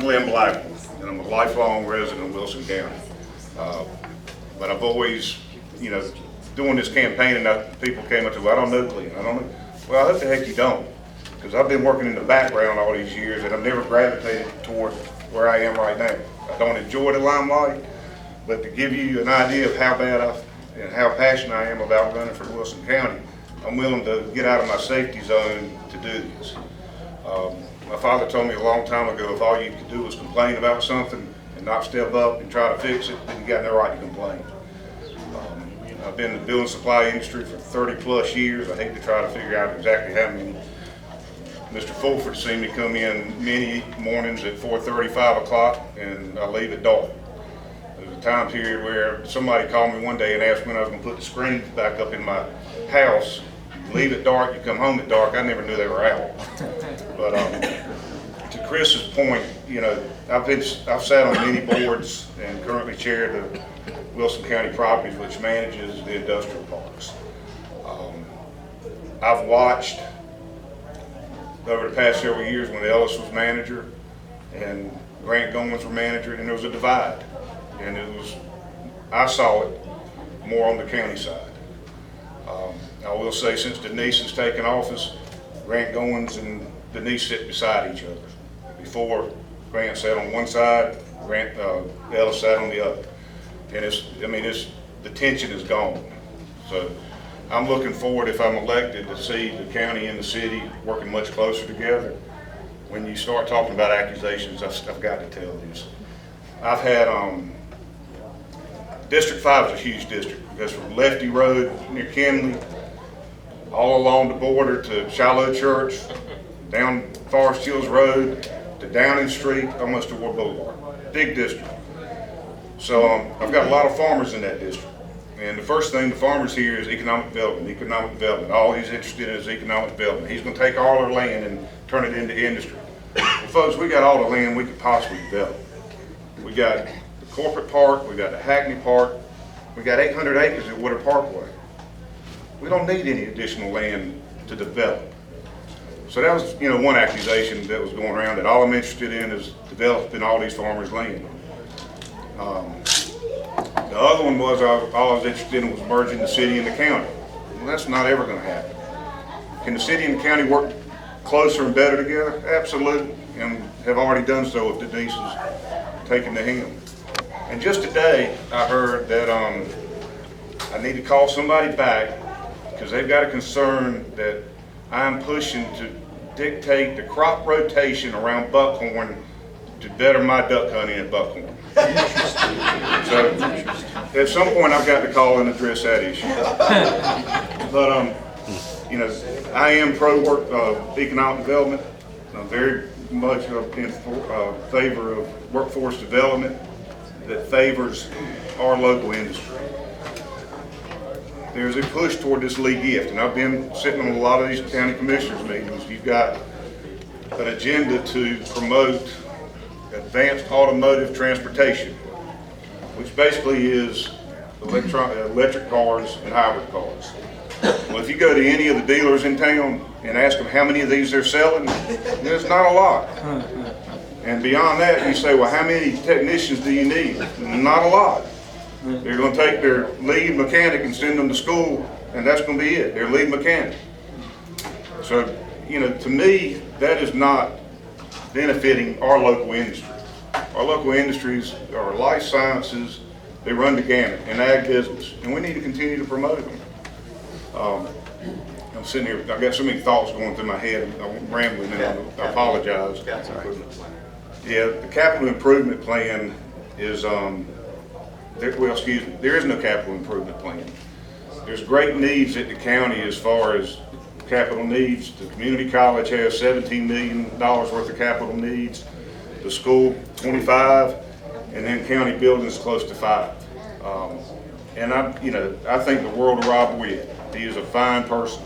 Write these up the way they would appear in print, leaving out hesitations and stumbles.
Glenn Blackwell, and I'm a lifelong resident of Wilson County. But I've always, you know, doing this campaign, and people came up to, well, I don't know Glenn, I don't know. Well, what the heck you don't? Because I've been working in the background all these years, and I've never gravitated toward where I am right now. I don't enjoy the limelight, but to give you an idea of how bad and how passionate I am about running for Wilson County, I'm willing to get out of my safety zone to do this. My father told me a long time ago, if all you could do was complain about something and not step up and try to fix it, then you got no right to complain. I've been in the building supply industry for 30 plus years. I hate to try to figure out exactly how many. Mr. Fulford seen me come in many mornings at 4:30, 5 o'clock, and I leave at dark. There's a time period where somebody called me one day and asked when I was going to put the screens back up in my house. Leave at dark, you come home at dark. I never knew they were out. But to Chris's point, you know, I've sat on many boards and currently chair the Wilson County Properties, which manages the industrial parks. I've watched over the past several years when Ellis was manager and Grant Goins were manager, and there was a divide. And I saw it more on the county side. I will say, since Denise has taken office, Grant Goins and Denise sit beside each other. Before, Grant sat on one side, Ellis sat on the other. And the tension is gone. So I'm looking forward, if I'm elected, to see the county and the city working much closer together. When you start talking about accusations, I've got to tell this. I've had, District 5 is a huge district. It goes from Lefty Road near Kenley, all along the border to Shiloh Church, down Forest Hills Road, to Downing Street, almost to Ward Boulevard. Big district. So I've got a lot of farmers in that district. And the first thing the farmers hear is economic development. All he's interested in is economic development. He's going to take all our land and turn it into industry. Well, folks, we got all the land we could possibly develop. We got the corporate park, we got the Hackney Park, we got 800 acres at Woodard Parkway. We don't need any additional land to develop. So that was, you know, one accusation that was going around, that all I'm interested in is developing all these farmers' land. The other one was all I was interested in was merging the city and the county. Well, that's not ever going to happen. Can the city and the county work closer and better together? Absolutely, and have already done so with Denise has taken the helm. And just today, I heard that I need to call somebody back because they've got a concern that I'm pushing to dictate the crop rotation around Buckhorn to better my duck hunting at Buckhorn. So at some point I've got to call and address that issue. But you know, I am pro economic development. I'm very much in favor of workforce development that favors our local industry. There's a push toward this Lee gift, and I've been sitting on a lot of these county commissioners meetings. You've got an agenda to promote advanced automotive transportation, which basically is electric cars and hybrid cars. Well, if you go to any of the dealers in town and ask them how many of these they're selling, there's not a lot. And beyond that, you say, well, how many technicians do you need? Not a lot. They're going to take their lead mechanic and send them to school, and that's going to be it. Their lead mechanic. So, you know, to me, that is not benefiting our local industry. Our local industries are life sciences. They run the gamut in ag business, and we need to continue to promote them. I'm sitting here, I've got so many thoughts going through my head. I'm rambling, and I apologize. Yeah, the capital improvement plan is, there is no capital improvement plan. There's great needs at the county as far as capital needs. The community college has $17 million worth of capital needs. The school, 25, and then county buildings close to 5. And I think the world of Rob Witt. He is a fine person,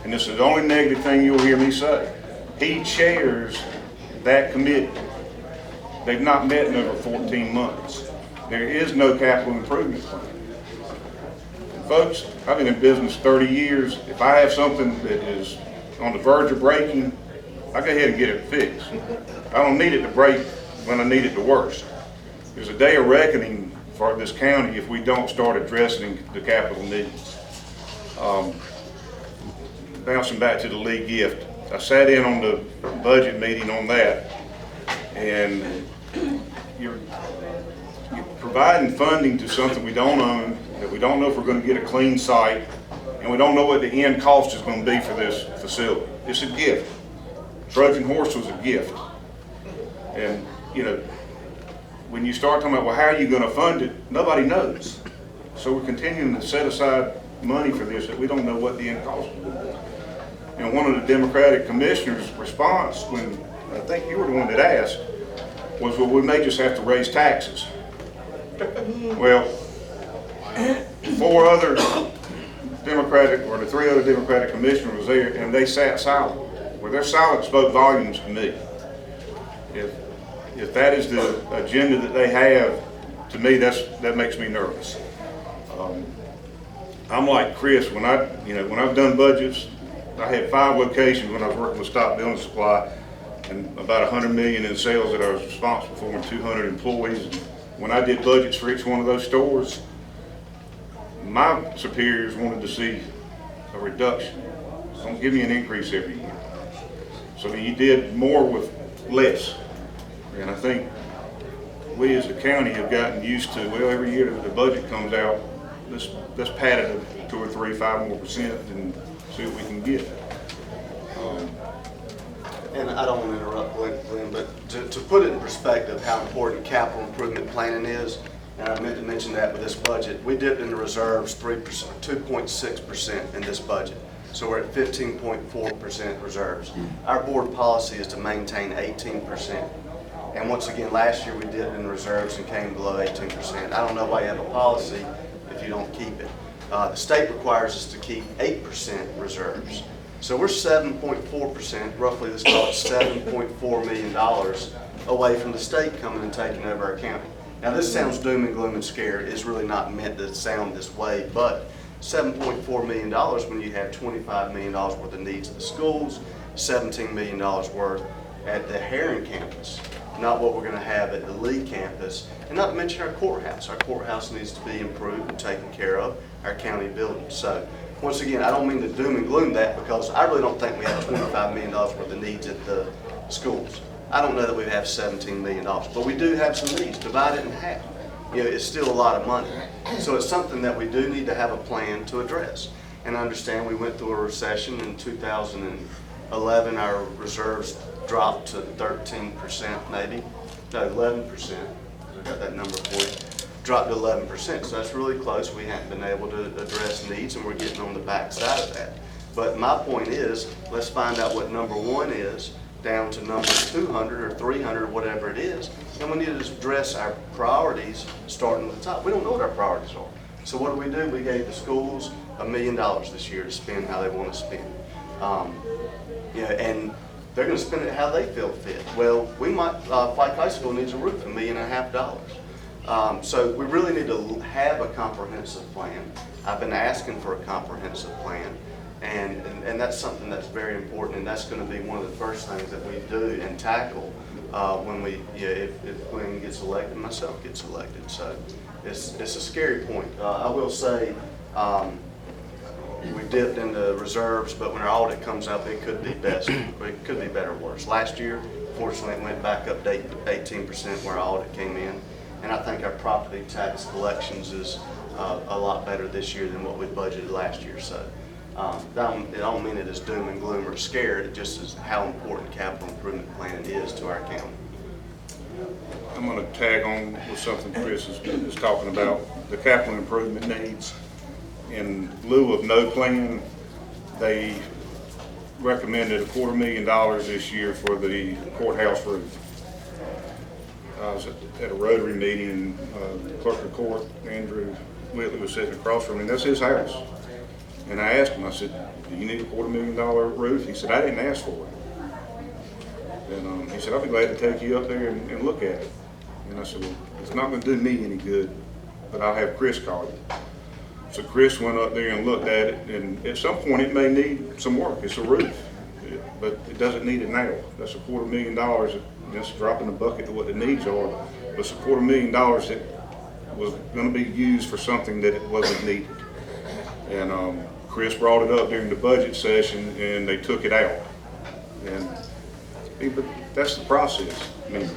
and this is the only negative thing you'll hear me say. He chairs that committee. They've not met in over 14 months. There is no capital improvement plan. And folks, I've been in business 30 years. If I have something that is on the verge of breaking, I go ahead and get it fixed. I don't need it to break when I need it the worst. There's a day of reckoning for this county if we don't start addressing the capital needs. Bouncing back to the league gift, I sat in on the budget meeting on that, and you're providing funding to something we don't own, that we don't know if we're going to get a clean site, and we don't know what the end cost is going to be for this facility. It's a gift. Trojan Horse was a gift. And, you know, when you start talking about, well, how are you going to fund it? Nobody knows. So we're continuing to set aside money for this that we don't know what the end cost will be. And one of the Democratic commissioners' response, when I think you were the one that asked, was, well, we may just have to raise taxes. Well, the three other Democratic commissioners was there, and they sat silent. Well, their silence spoke volumes to me. If that is the agenda that they have, to me, that makes me nervous. I'm like Chris. When I've done budgets, I had 5 locations when I was working with Stock Building Supply, and about $100 million in sales that I was responsible for, and 200 employees. And when I did budgets for each one of those stores, my superiors wanted to see a reduction. Don't give me an increase every year. So you did more with less. And I think we as a county have gotten used to, well, every year that the budget comes out, let's pad it 2 or 3, 5 more % and see what we can get. And I don't want to interrupt Glenn, but to put it in perspective how important capital improvement planning is, and I meant to mention that with this budget, we dipped into reserves 2.6% in this budget. So we're at 15.4% reserves. Our board policy is to maintain 18%. And once again, last year we dipped in reserves and came below 18%. I don't know why you have a policy if you don't keep it. The state requires us to keep 8% reserves. So we're 7.4%, roughly let's call it $7.4 million away from the state coming and taking over our county. Now this sounds doom and gloom and scared. It's really not meant to sound this way, but $7.4 million when you have $25 million worth of needs at the schools, $17 million worth at the Herring campus, not what we're going to have at the Lee campus, and not to mention our courthouse. Our courthouse needs to be improved and taken care of, our county buildings. So once again, I don't mean to doom and gloom that, because I really don't think we have $25 million worth of needs at the schools. I don't know that we have $17 million, but we do have some needs. Divide it in half. You know, it's still a lot of money. So it's something that we do need to have a plan to address. And I understand we went through a recession in 2011. Our reserves dropped to 13% maybe. No, 11%. I got that number for you. Dropped to 11%. So that's really close. We haven't been able to address needs, and we're getting on the back side of that. But my point is, let's find out what number 1 is, down to number 200 or 300 or whatever it is, and we need to address our priorities starting at the top. We don't know what our priorities are. So what do? We gave the schools $1 million this year to spend how they want to spend. And they're going to spend it how they feel fit. Well, we might, Pike High School needs a roof, $1.5 million. So we really need to have a comprehensive plan. I've been asking for a comprehensive plan. And that's something that's very important, and that's going to be one of the first things that we do and tackle when if Glenn gets elected, myself gets elected. So it's a scary point. I will say we dipped into reserves, but when our audit comes up, it could be best. It could be better or worse. Last year, fortunately, it went back up to 18% where our audit came in, and I think our property tax collections is a lot better this year than what we budgeted last year. So. I don't mean it as doom and gloom or scared. It just is how important capital improvement plan is to our county. I'm going to tag on with something Chris is talking about, the capital improvement needs. In lieu of no plan, they recommended $250,000 this year for the courthouse roof. I was at a Rotary meeting, and clerk of court, Andrew Whitley, was sitting across from me, and that's his house. And I asked him, I said, do you need a $250,000 roof? He said, I didn't ask for it. And he said, I'll be glad to take you up there and look at it. And I said, well, it's not going to do me any good, but I'll have Chris call you. So Chris went up there and looked at it, and at some point it may need some work. It's a roof. but it doesn't need it now. That's $250,000, that's a drop in the bucket to what the needs are. But it's $250,000 that was gonna be used for something that it wasn't needed. And Chris brought it up during the budget session and they took it out. And but that's the process. I mean,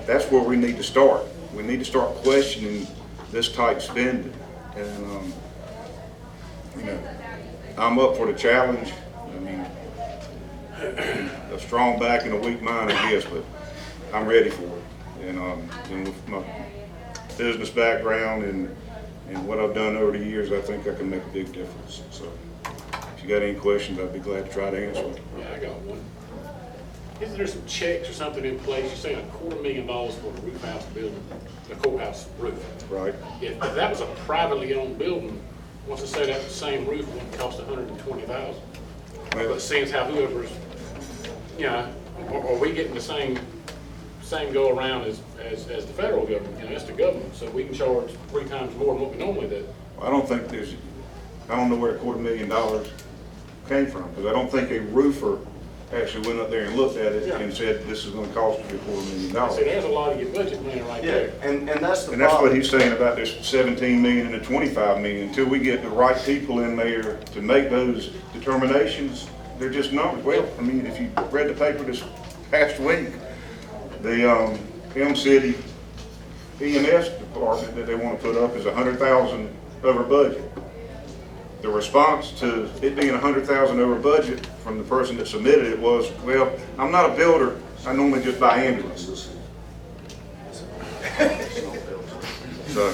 that's where we need to start. We need to start questioning this type spending. And you know, I'm up for the challenge. I mean, a strong back and a weak mind, I guess, but I'm ready for it. And with my business background and what I've done over the years, I think I can make a big difference. So if you got any questions, I'd be glad to try to answer them. Yeah, I got one. Isn't there some checks or something in place? You're saying $250,000 for the roof house building, the courthouse roof. Right. If that was a privately owned building, once I say that the same roof wouldn't cost $120,000. But seeing how whoever's, you know, are we getting the same go around as the federal government? You know, it's the government, so we can charge 3 times more than what we normally do. I don't think I don't know where the $250,000 came from, because I don't think a roofer actually went up there and looked at it and said, this is gonna cost you $250,000. See, there's a lot of your budget money right there. And that's the And that's what problem. he's saying about this 17 million and the 25 million. Until we get the right people in there to make those determinations, they're just numbers. Well, I mean, if you read the paper this past week, the Elm City EMS department that they want to put up is 100,000 over budget. The response to it being 100,000 over budget from the person that submitted it was, well, I'm not a builder, I normally just buy ambulances. So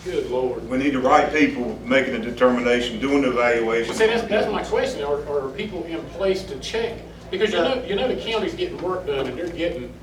Good Lord. we need the right people making a determination, doing the evaluation. See, that's my question. Are people in place to check? Because you know the county's getting work done and they're getting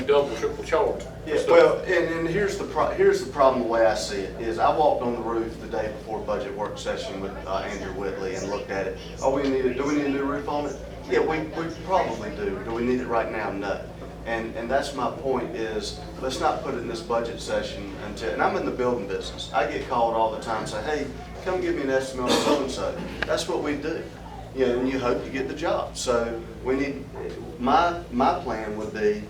double, triple charged. Yeah, well, and here's the problem, the way I see it, is I walked on the roof the day before budget work session with Andrew Whitley and looked at it. Do we need a new roof on it? Yeah, we probably do. Do we need it right now? No. And that's my point is, let's not put it in this budget session until, and I'm in the building business. I get called all the time, say, hey, come give me an estimate on so-and-so. That's what we do. You know, and you hope you get the job. So we need, my plan would be,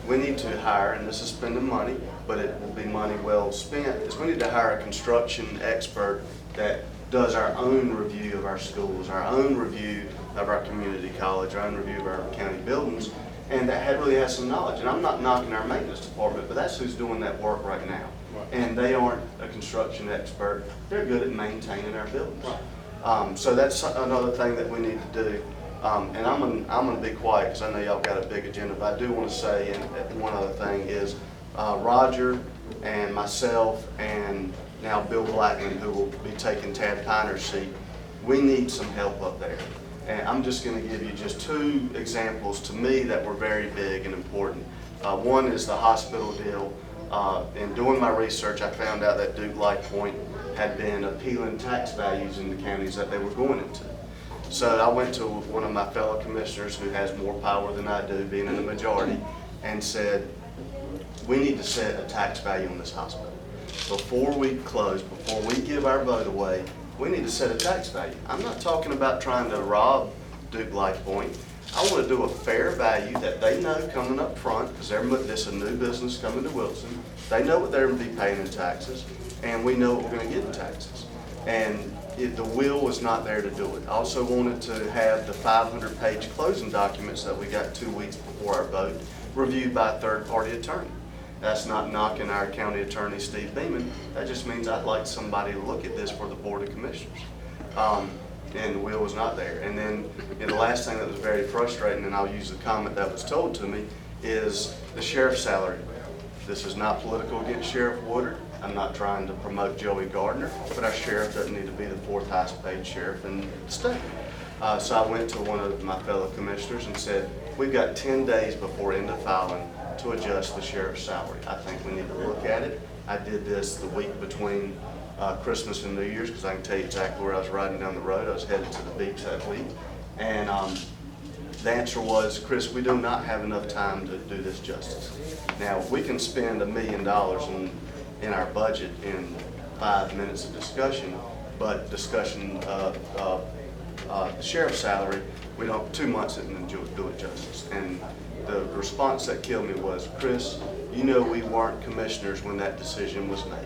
we need to hire, and this is spending money, but it will be money well spent, is we need to hire a construction expert that does our own review of our schools, our own review of our community college, our own review of our county buildings, and that really has some knowledge. And I'm not knocking our maintenance department, but that's who's doing that work right now. Right. And they aren't a construction expert. They're good at maintaining our buildings. Right. So that's another thing that we need to do. And I'm gonna be quiet because I know y'all got a big agenda, but I do want to say, and one other thing is, Roger and myself and now Bill Blackman, who will be taking Tad Piner's seat, we need some help up there. And I'm just gonna give you just 2 examples to me that were very big and important. One is the hospital deal. In doing my research, I found out that Duke Light Point had been appealing tax values in the counties that they were going into. So I went to one of my fellow commissioners who has more power than I do, being in the majority, and said, we need to set a tax value on this hospital. Before we close, before we give our vote away, we need to set a tax value. I'm not talking about trying to rob Duke Light Point. I want to do a fair value that they know coming up front, because this is a new business coming to Wilson. They know what they're going to be paying in taxes, and we know what we're going to get in taxes. And the will was not there to do it. I also wanted to have the 500-page closing documents that we got 2 weeks before our vote reviewed by a third-party attorney. That's not knocking our county attorney, Steve Beeman. That just means I'd like somebody to look at this for the Board of Commissioners. And the will was not there. And then the last thing that was very frustrating, and I'll use the comment that was told to me, is the sheriff's salary. This is not political against Sheriff Woodard. I'm not trying to promote Joey Gardner, but our sheriff doesn't need to be the 4th highest paid sheriff in the state. So I went to one of my fellow commissioners and said, we've got 10 days before end of filing to adjust the sheriff's salary. I think we need to look at it. I did this the week between Christmas and New Year's, because I can tell you exactly where I was riding down the road. I was headed to the beach that week. And the answer was, Chris, we do not have enough time to do this justice. Now, we can spend $1 million in our budget in 5 minutes of discussion, but discussion The sheriff's salary, we don't, 2 months isn't do it justice. And the response that killed me was, Chris, you know we weren't commissioners when that decision was made.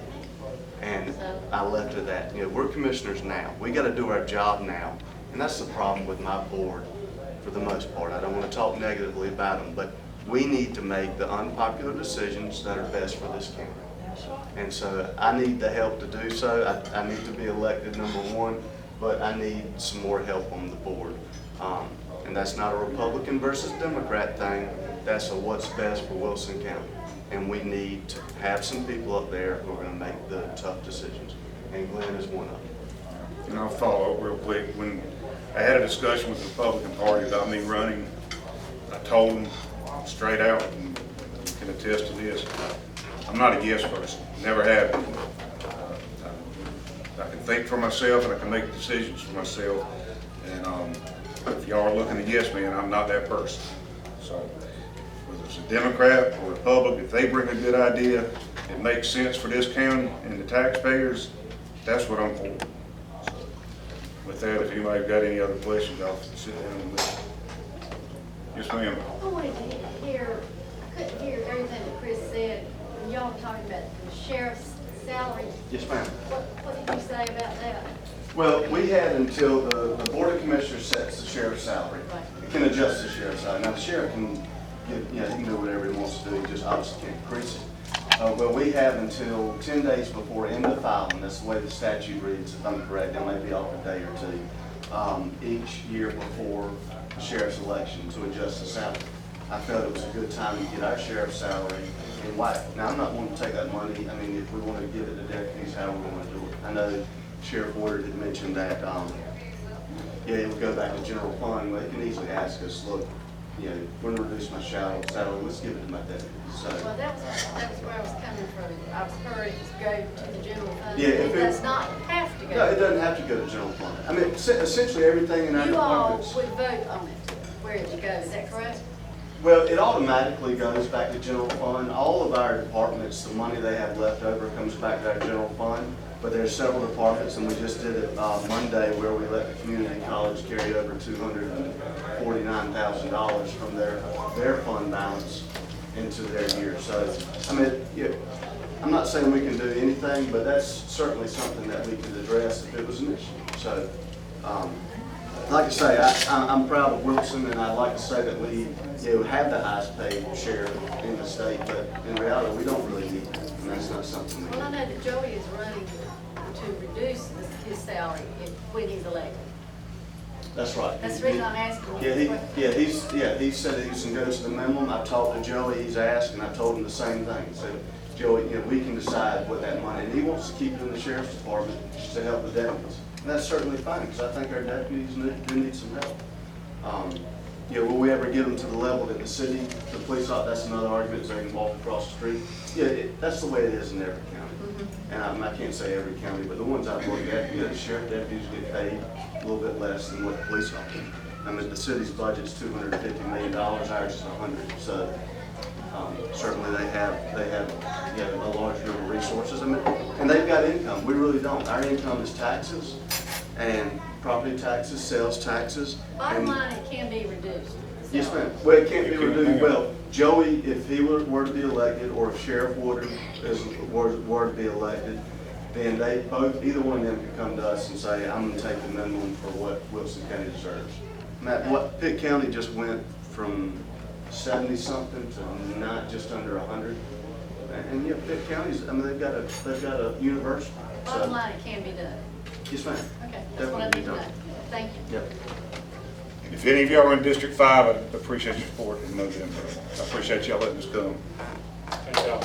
And I left it at that. You know, we're commissioners now. We got to do our job now. And that's the problem with my board for the most part. I don't want to talk negatively about them, but we need to make the unpopular decisions that are best for this county. And so I need the help to do so. I need to be elected, number one, but I need some more help on the board. And that's not a Republican versus Democrat thing. That's a what's best for Wilson County. And we need to have some people up there who are going to make the tough decisions. And Glenn is one of them. And I'll follow up real quick. When I had a discussion with the Republican Party about me running, I told them straight out, and you can attest to this, I'm not a yes person, never have been. I can think for myself and I can make decisions for myself. And if y'all are looking at yes men, I'm not that person. So whether it's a Democrat or Republican, if they bring a good idea, it makes sense for this county and the taxpayers, that's what I'm for. So with that, if anybody got any other questions, I'll sit down and listen. Yes, ma'am. I wanted to hear, I couldn't hear everything that Chris said. When y'all were talking about the sheriff's salary, Yes, ma'am. what did you say about that? Well, we had until the Board of Commissioners sets the sheriff's salary. Right. It can adjust the sheriff's salary. Now, the sheriff can give, he can do whatever he wants to do, he just obviously can't increase it. But we have until 10 days before end of filing, that's the way the statute reads, if I'm correct, it may be off a day or two, each year before the sheriff's election to adjust the salary. I felt it was a good time to get our sheriff's salary in whack. Now, I'm not wanting to take that money, I mean, if we want to give it to deputies, how we want to do it. I know Sheriff Woodard had mentioned that, yeah, it would go back to general fund. Well, they can easily ask us, look, you know, we're going to reduce my salary, let's give it to my deputies. So, Well, that was where I was coming from. I was heard it was go to the general fund. Yeah, if It it- does not have to go. no, it doesn't have to go to general fund. I mean, essentially everything in our You all departments. would vote on it, where it should go, is that correct? Well, it automatically goes back to general fund. All of our departments, the money they have left over comes back to our general fund. But there's several departments, and we just did it Monday, where we let the community college carry over $249,000 from their fund balance into their year. So, I mean, yeah, I'm not saying we can do anything, but that's certainly something that we could address if it was an issue. So, like I say, I'm proud of Wilson, and I'd like to say that we have the highest paid sheriff in the state, but in reality, we don't really need that, and that's not something we Well, I need. know that Joey is running to reduce his salary when he's elected. That's right. That's the reason I'm asking you. He said that he's going to go to the minimum. I talked to Joey, he's asked, and I told him the same thing. He said, Joey, we can decide what that money, and he wants to keep it in the sheriff's department to help the deputies. And that's certainly fine, because I think our deputies do need some help. Will we ever get them to the level that the city, the police, that's another argument, so they can walk across the street. Yeah, that's the way it is in every county. And I can't say every county, but the ones I've looked at, the sheriff deputies get paid a little bit less than what the police officers. I mean, the city's budget's $250 million, ours is $100. So certainly they have a large number of resources. I mean, and they've got income. We really don't. Our income is taxes and property taxes, sales taxes. Bottom and- line, it can be reduced. Yes, So- ma'am. Well, it can't be It can, reduced. ma'am. Well, Joey, if he were to be elected, or if Sheriff Woodard were to be elected, then either one of them could come to us and say, I'm going to take the minimum for what Wilson County deserves. Matt, what Pitt County just went from 70-something to not just under 100. And yeah, Pitt County's, I mean, they've got a university. Bottom So, line, it can be done. yes, ma'am. Okay, that's what I need to know. Definitely Thank you. Yep. And if any of y'all are in District 5, I appreciate your support in November. I appreciate y'all letting us come. Thank y'all.